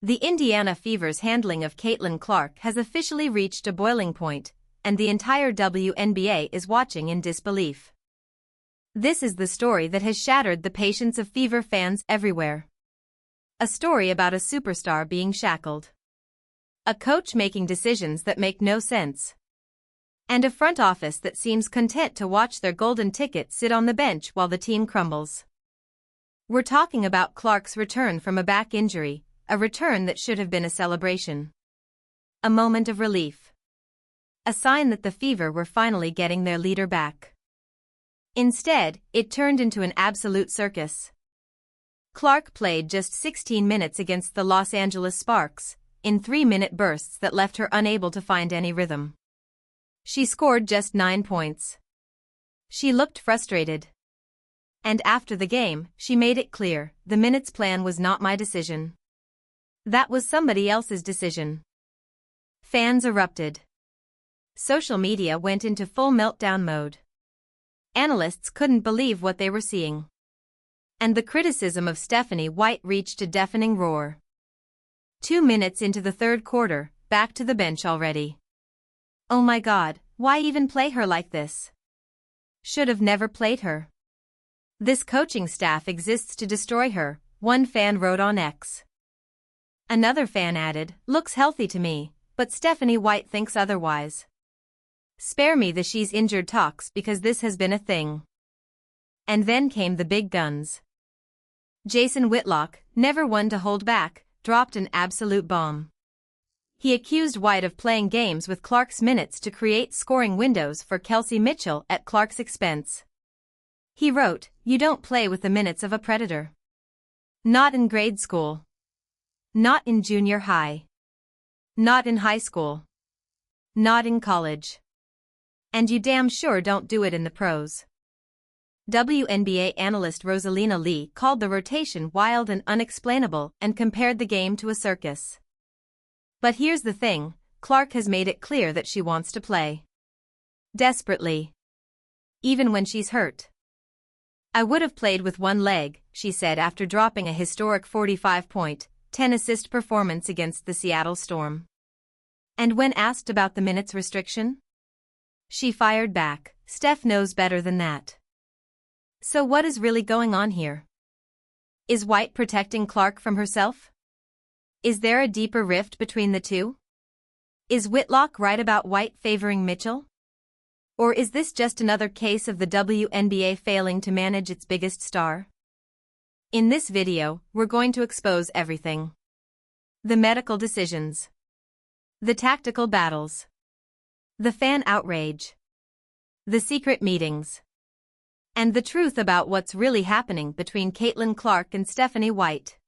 The Indiana Fever's handling of Caitlin Clark has officially reached a boiling point, and the entire WNBA is watching in disbelief. This is the story that has shattered the patience of Fever fans everywhere. A story about a superstar being shackled. A coach making decisions that make no sense. And a front office that seems content to watch their golden ticket sit on the bench while the team crumbles. We're talking about Clark's return from a back injury, a return that should have been a celebration. A moment of relief. A sign that the Fever were finally getting their leader back. Instead, it turned into an absolute circus. Clark played just 16 minutes against the Los Angeles Sparks, in 3-minute bursts that left her unable to find any rhythm. She scored just 9 points. She looked frustrated. And after the game, she made it clear, the minutes plan was not my decision. That was somebody else's decision. Fans erupted. Social media went into full meltdown mode. Analysts couldn't believe what they were seeing. And the criticism of Stephanie White reached a deafening roar. 2 minutes into the third quarter, back to the bench already. Oh my God, why even play her like this? Should have never played her. This coaching staff exists to destroy her, one fan wrote on X. Another fan added, looks healthy to me, but Stephanie White thinks otherwise. Spare me the she's injured talks because this has been a thing. And then came the big guns. Jason Whitlock, never one to hold back, dropped an absolute bomb. He accused White of playing games with Clark's minutes to create scoring windows for Kelsey Mitchell at Clark's expense. He wrote, "You don't play with the minutes of a predator. Not in grade school. Not in junior high. Not in high school. Not in college. And you damn sure don't do it in the pros." WNBA analyst Rosalina Lee called the rotation wild and unexplainable and compared the game to a circus. But here's the thing, Clark has made it clear that she wants to play. Desperately. Even when she's hurt. "I would have played with one leg," she said after dropping a historic 45-point, 10-assist performance against the Seattle Storm. And when asked about the minutes restriction, she fired back, "Steph knows better than that." So what is really going on here? Is White protecting Clark from herself? Is there a deeper rift between the two? Is Whitlock right about White favoring Mitchell? Or is this just another case of the WNBA failing to manage its biggest star? In this video, we're going to expose everything. The medical decisions. The tactical battles. The fan outrage. The secret meetings. And the truth about what's really happening between Caitlin Clark and Stephanie White.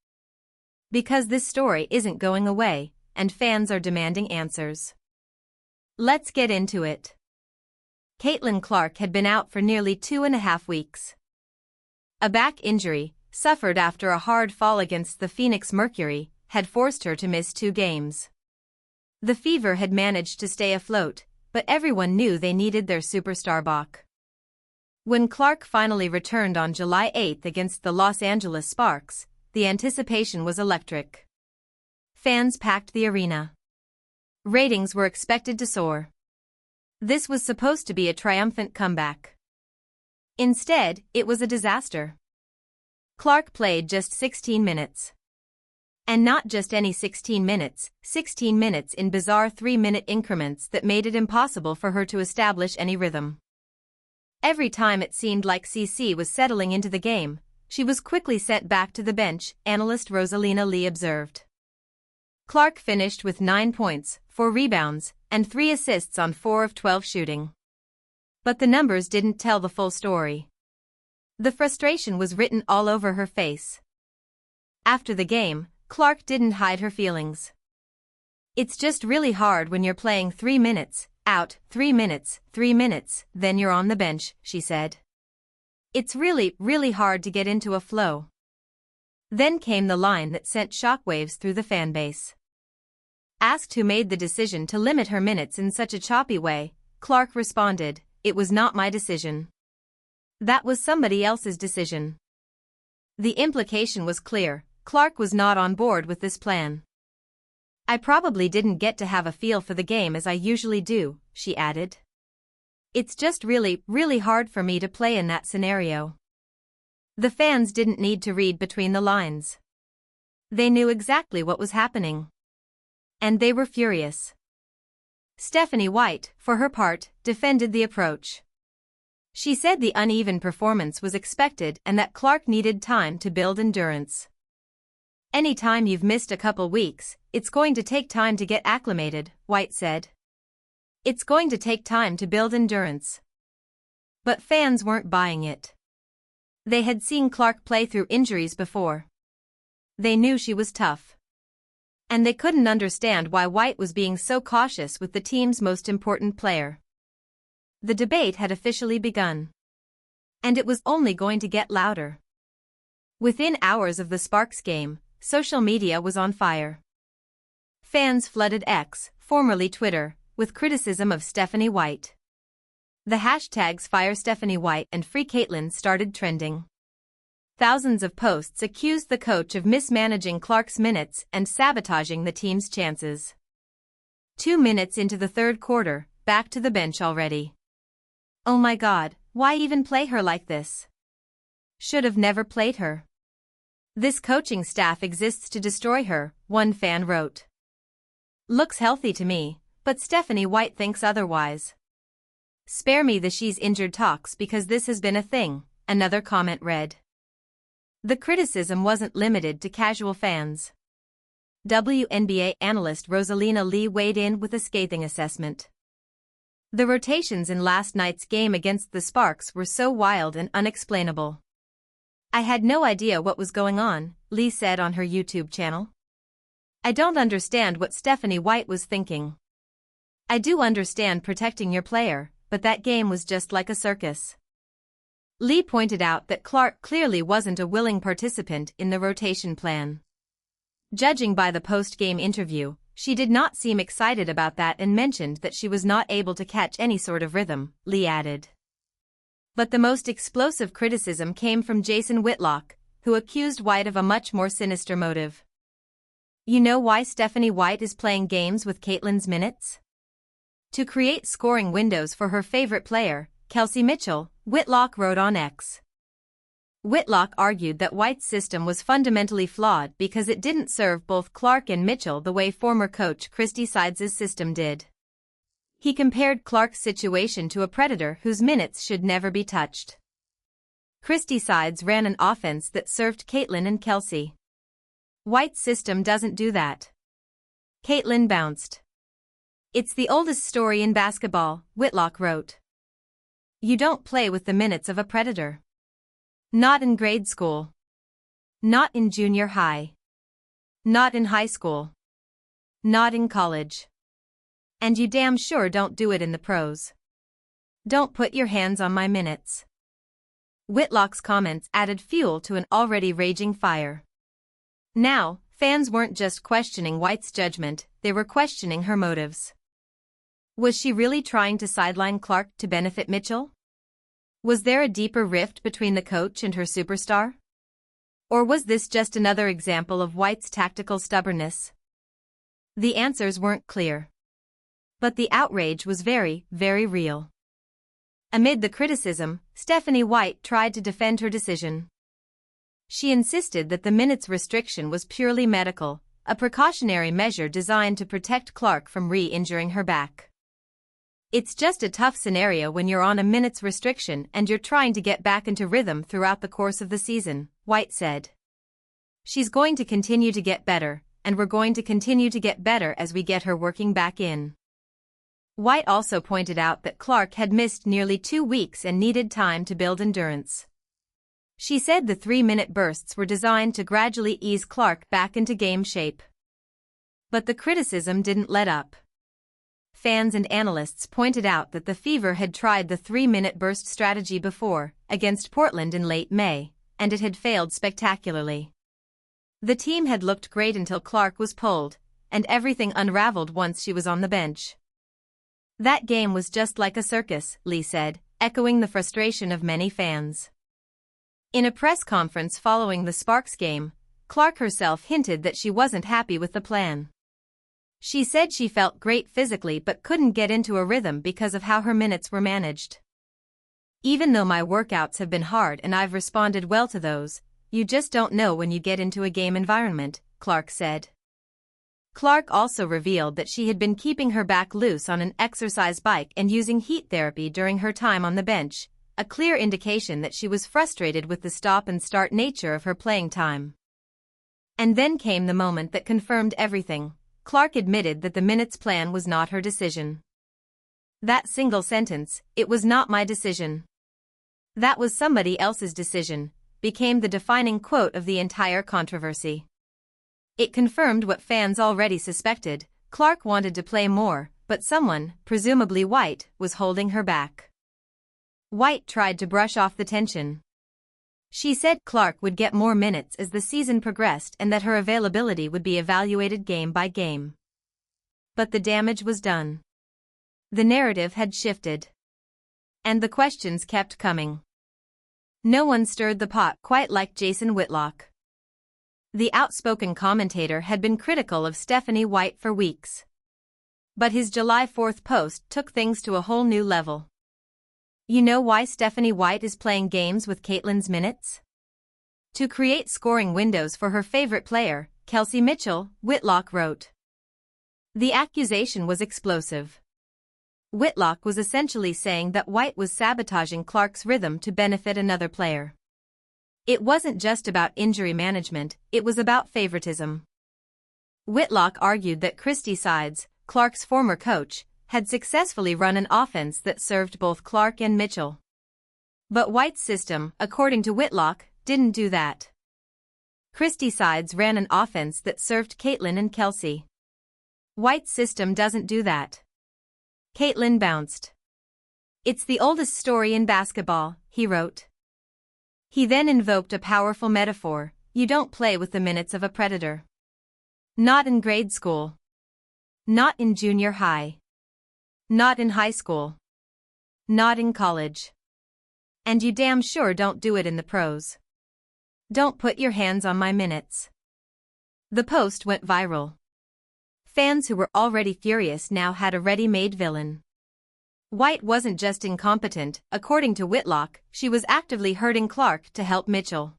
Because this story isn't going away, and fans are demanding answers. Let's get into it. Caitlin Clark had been out for nearly 2.5 weeks. A back injury, suffered after a hard fall against the Phoenix Mercury, had forced her to miss 2 games. The Fever had managed to stay afloat, but everyone knew they needed their superstar back. When Clark finally returned on July 8 against the Los Angeles Sparks, the anticipation was electric. Fans packed the arena. Ratings were expected to soar. This was supposed to be a triumphant comeback. Instead, it was a disaster. Clark played just 16 minutes. And not just any 16 minutes in bizarre 3-minute increments that made it impossible for her to establish any rhythm. Every time it seemed like CC was settling into the game, she was quickly sent back to the bench, analyst Rosalina Lee observed. Clark finished with 9 points, 4 rebounds, and 3 assists on 4 of 12 shooting. But the numbers didn't tell the full story. The frustration was written all over her face. After the game, Clark didn't hide her feelings. "It's just really hard when you're playing 3 minutes, out, 3 minutes, then you're on the bench," she said. "It's really, really hard to get into a flow." Then came the line that sent shockwaves through the fanbase. Asked who made the decision to limit her minutes in such a choppy way, Clark responded, "It was not my decision. That was somebody else's decision." The implication was clear, Clark was not on board with this plan. I probably didn't get to have a feel for the game as I usually do, she added. It's just really, really hard for me to play in that scenario. The fans didn't need to read between the lines. They knew exactly what was happening. And they were furious. Stephanie White, for her part, defended the approach. She said the uneven performance was expected and that Clark needed time to build endurance. Anytime you've missed a couple weeks, it's going to take time to get acclimated, White said. It's going to take time to build endurance. But fans weren't buying it. They had seen Clark play through injuries before. They knew she was tough. And they couldn't understand why White was being so cautious with the team's most important player. The debate had officially begun. And it was only going to get louder. Within hours of the Sparks game, social media was on fire. Fans flooded X, formerly Twitter, with criticism of Stephanie White. The hashtags #FireStephanieWhite and #FreeCaitlin started trending. Thousands of posts accused the coach of mismanaging Clark's minutes and sabotaging the team's chances. 2 minutes into the third quarter, back to the bench already. Oh my God, why even play her like this? Should have never played her. This coaching staff exists to destroy her, one fan wrote. Looks healthy to me, but Stephanie White thinks otherwise. Spare me the she's injured talks because this has been a thing, another comment read. The criticism wasn't limited to casual fans. WNBA analyst Rosalina Lee weighed in with a scathing assessment. The rotations in last night's game against the Sparks were so wild and unexplainable. I had no idea what was going on, Lee said on her YouTube channel. I don't understand what Stephanie White was thinking. I do understand protecting your player, but that game was just like a circus. Lee pointed out that Clark clearly wasn't a willing participant in the rotation plan. Judging by the post-game interview, she did not seem excited about that and mentioned that she was not able to catch any sort of rhythm, Lee added. But the most explosive criticism came from Jason Whitlock, who accused White of a much more sinister motive. You know why Stephanie White is playing games with Caitlin's minutes? To create scoring windows for her favorite player, Kelsey Mitchell, Whitlock wrote on X. Whitlock argued that White's system was fundamentally flawed because it didn't serve both Clark and Mitchell the way former coach Christy Sides' system did. He compared Clark's situation to a predator whose minutes should never be touched. Christy Sides ran an offense that served Caitlin and Kelsey. White's system doesn't do that. Caitlin bounced. It's the oldest story in basketball, Whitlock wrote. You don't play with the minutes of a predator. Not in grade school. Not in junior high. Not in high school. Not in college. And you damn sure don't do it in the pros. Don't put your hands on my minutes. Whitlock's comments added fuel to an already raging fire. Now, fans weren't just questioning White's judgment, they were questioning her motives. Was she really trying to sideline Clark to benefit Mitchell? Was there a deeper rift between the coach and her superstar? Or was this just another example of White's tactical stubbornness? The answers weren't clear. But the outrage was very, very real. Amid the criticism, Stephanie White tried to defend her decision. She insisted that the minutes restriction was purely medical, a precautionary measure designed to protect Clark from re-injuring her back. It's just a tough scenario when you're on a minutes restriction and you're trying to get back into rhythm throughout the course of the season, White said. She's going to continue to get better, and we're going to continue to get better as we get her working back in. White also pointed out that Clark had missed nearly 2 weeks and needed time to build endurance. She said the 3-minute bursts were designed to gradually ease Clark back into game shape. But the criticism didn't let up. Fans and analysts pointed out that the Fever had tried the 3-minute burst strategy before, against Portland in late May, and it had failed spectacularly. The team had looked great until Clark was pulled, and everything unraveled once she was on the bench. That game was just like a circus, Lee said, echoing the frustration of many fans. In a press conference following the Sparks game, Clark herself hinted that she wasn't happy with the plan. She said she felt great physically but couldn't get into a rhythm because of how her minutes were managed. Even though my workouts have been hard and I've responded well to those, you just don't know when you get into a game environment, Clark said. Clark also revealed that she had been keeping her back loose on an exercise bike and using heat therapy during her time on the bench, a clear indication that she was frustrated with the stop-and-start nature of her playing time. And then came the moment that confirmed everything. Clark admitted that the minutes plan was not her decision. That single sentence, "It was not my decision. That was somebody else's decision," became the defining quote of the entire controversy. It confirmed what fans already suspected. Clark wanted to play more, but someone, presumably White, was holding her back. White tried to brush off the tension. She said Clark would get more minutes as the season progressed and that her availability would be evaluated game by game. But the damage was done. The narrative had shifted. And the questions kept coming. No one stirred the pot quite like Jason Whitlock. The outspoken commentator had been critical of Stephanie White for weeks. But his July 4th post took things to a whole new level. You know why Stephanie White is playing games with Caitlin's minutes? To create scoring windows for her favorite player, Kelsey Mitchell, Whitlock wrote. The accusation was explosive. Whitlock was essentially saying that White was sabotaging Clark's rhythm to benefit another player. It wasn't just about injury management, it was about favoritism. Whitlock argued that Christy Sides, Clark's former coach, had successfully run an offense that served both Clark and Mitchell. But White's system, according to Whitlock, didn't do that. Christy Sides ran an offense that served Caitlin and Kelsey. White's system doesn't do that. Caitlin bounced. It's the oldest story in basketball, he wrote. He then invoked a powerful metaphor: you don't play with the minutes of a predator. Not in grade school. Not in junior high. Not in high school. Not in college. And you damn sure don't do it in the pros. Don't put your hands on my minutes. The post went viral. Fans who were already furious now had a ready-made villain. White wasn't just incompetent, according to Whitlock, she was actively hurting Clark to help Mitchell.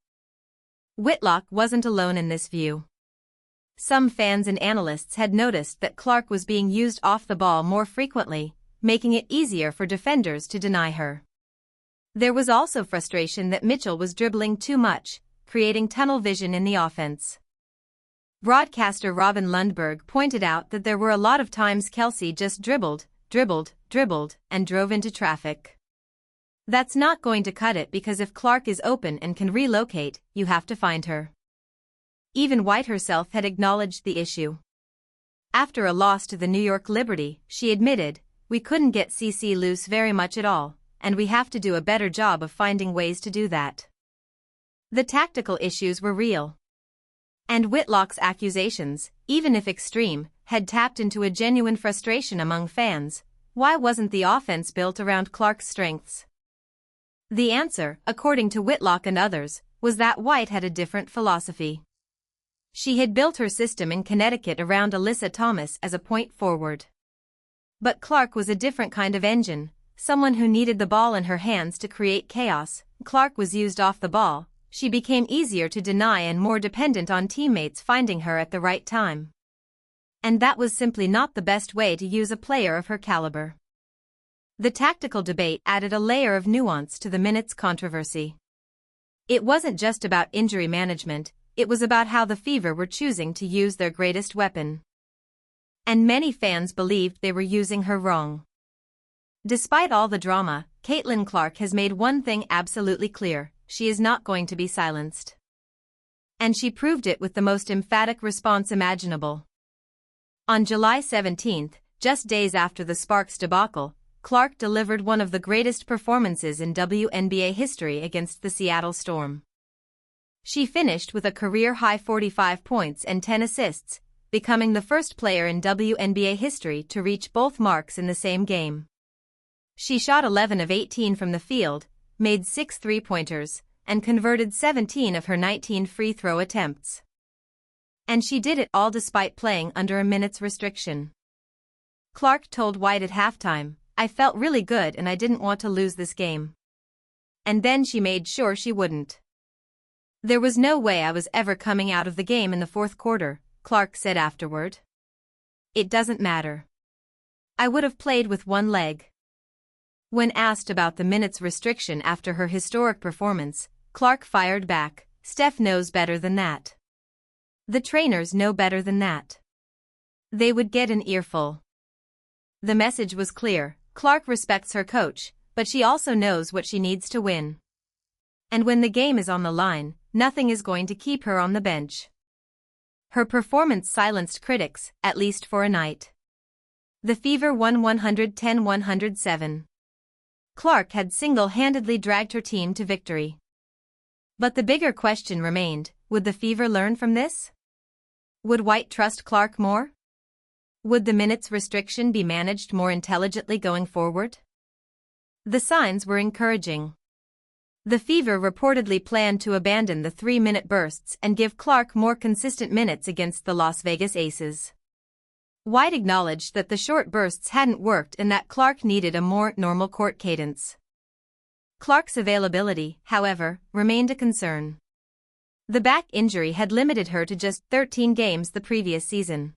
Whitlock wasn't alone in this view. Some fans and analysts had noticed that Clark was being used off the ball more frequently, making it easier for defenders to deny her. There was also frustration that Mitchell was dribbling too much, creating tunnel vision in the offense. Broadcaster Robin Lundberg pointed out that there were a lot of times Kelsey just dribbled, and drove into traffic. That's not going to cut it because if Clark is open and can relocate, you have to find her. Even White herself had acknowledged the issue. After a loss to the New York Liberty, she admitted, "We couldn't get CC loose very much at all, and we have to do a better job of finding ways to do that." The tactical issues were real. And Whitlock's accusations, even if extreme, had tapped into a genuine frustration among fans. Why wasn't the offense built around Clark's strengths? The answer, according to Whitlock and others, was that White had a different philosophy. She had built her system in Connecticut around Alyssa Thomas as a point forward. But Clark was a different kind of engine, someone who needed the ball in her hands to create chaos. Clark was used off the ball, she became easier to deny and more dependent on teammates finding her at the right time. And that was simply not the best way to use a player of her caliber. The tactical debate added a layer of nuance to the minutes controversy. It wasn't just about injury management, it was about how the Fever were choosing to use their greatest weapon. And many fans believed they were using her wrong. Despite all the drama, Caitlin Clark has made one thing absolutely clear: she is not going to be silenced. And she proved it with the most emphatic response imaginable. On July 17, just days after the Sparks debacle, Clark delivered one of the greatest performances in WNBA history against the Seattle Storm. She finished with a career-high 45 points and 10 assists, becoming the first player in WNBA history to reach both marks in the same game. She shot 11 of 18 from the field, made 6 three-pointers, and converted 17 of her 19 free throw attempts. And she did it all despite playing under a minute's restriction. Clark told White at halftime, "I felt really good and I didn't want to lose this game." And then she made sure she wouldn't. "There was no way I was ever coming out of the game in the fourth quarter," Clark said afterward. "It doesn't matter. I would have played with one leg." When asked about the minutes restriction after her historic performance, Clark fired back, "Steph knows better than that. The trainers know better than that. They would get an earful." The message was clear: Clark respects her coach, but she also knows what she needs to win. And when the game is on the line, nothing is going to keep her on the bench. Her performance silenced critics, at least for a night. The Fever won 110-107. Clark had single-handedly dragged her team to victory. But the bigger question remained: would the Fever learn from this? Would White trust Clark more? Would the minutes restriction be managed more intelligently going forward? The signs were encouraging. The Fever reportedly planned to abandon the 3-minute bursts and give Clark more consistent minutes against the Las Vegas Aces. White acknowledged that the short bursts hadn't worked and that Clark needed a more normal court cadence. Clark's availability, however, remained a concern. The back injury had limited her to just 13 games the previous season.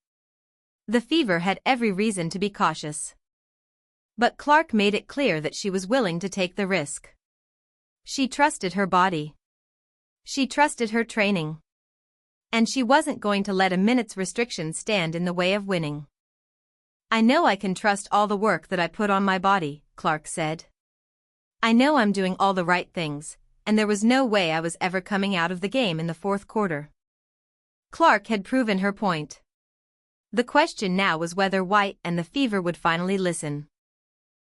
The Fever had every reason to be cautious. But Clark made it clear that she was willing to take the risk. She trusted her body. She trusted her training. And she wasn't going to let a minute's restriction stand in the way of winning. "I know I can trust all the work that I put on my body," Clark said. "I know I'm doing all the right things, and there was no way I was ever coming out of the game in the fourth quarter." Clark had proven her point. The question now was whether White and the Fever would finally listen.